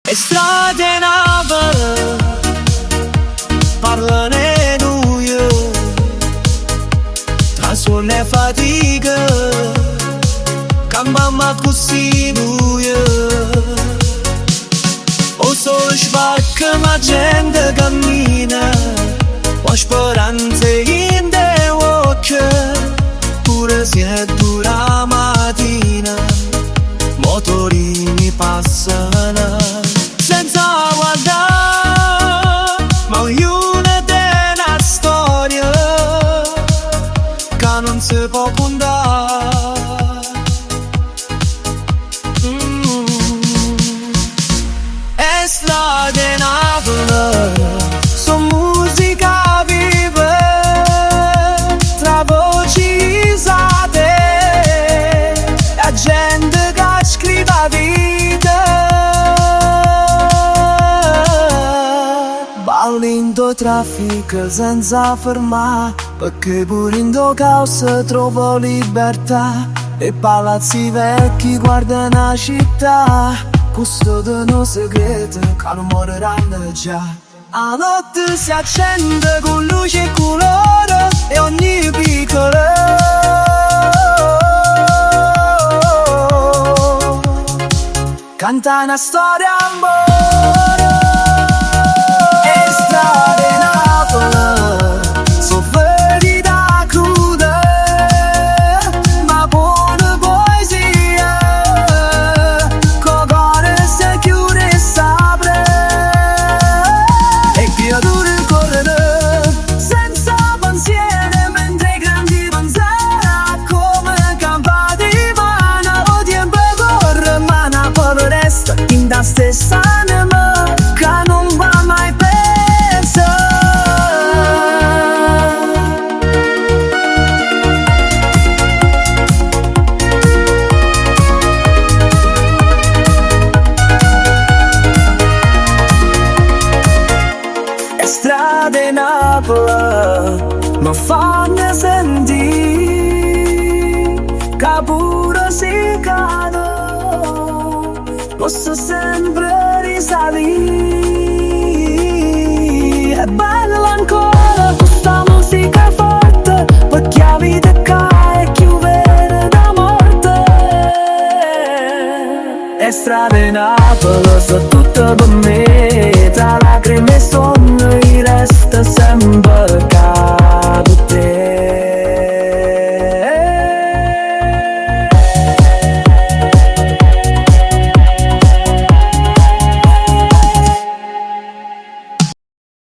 E strade Napoli parlane io tra sole e fatica campamma così buio o sole spacca ma gente cammina ho speranze in te occhi pure se è dura mattina motorini passano senza guardare ma ognuno è una storia che non si può contare. E strade Napoli son musica vive tra voci usate e gente che scrive vita ballindo traffico senza fermare perché pure in do caos trovo libertà e palazzi vecchi guardano la città custodano segreto che non moriranno già. La notte si accende con luce e colore e ogni piccolo canta una storia d'amore. E strade Napoli so verità crude ma buona poesia con cuore si chiude e s'apre e che dura il correre senza pensiero mentre i grandi pensano come campa di mano o tempo corre ma Napoli resta in da stessa anima che non va mai persa. E strade Napoli mi fanno sentire che pure si cado posso sempre risalire. È bella ancora questa musica forte perché la vita cae chiudere da morte. E strade Napoli sono tutte per me tra lacrime e sole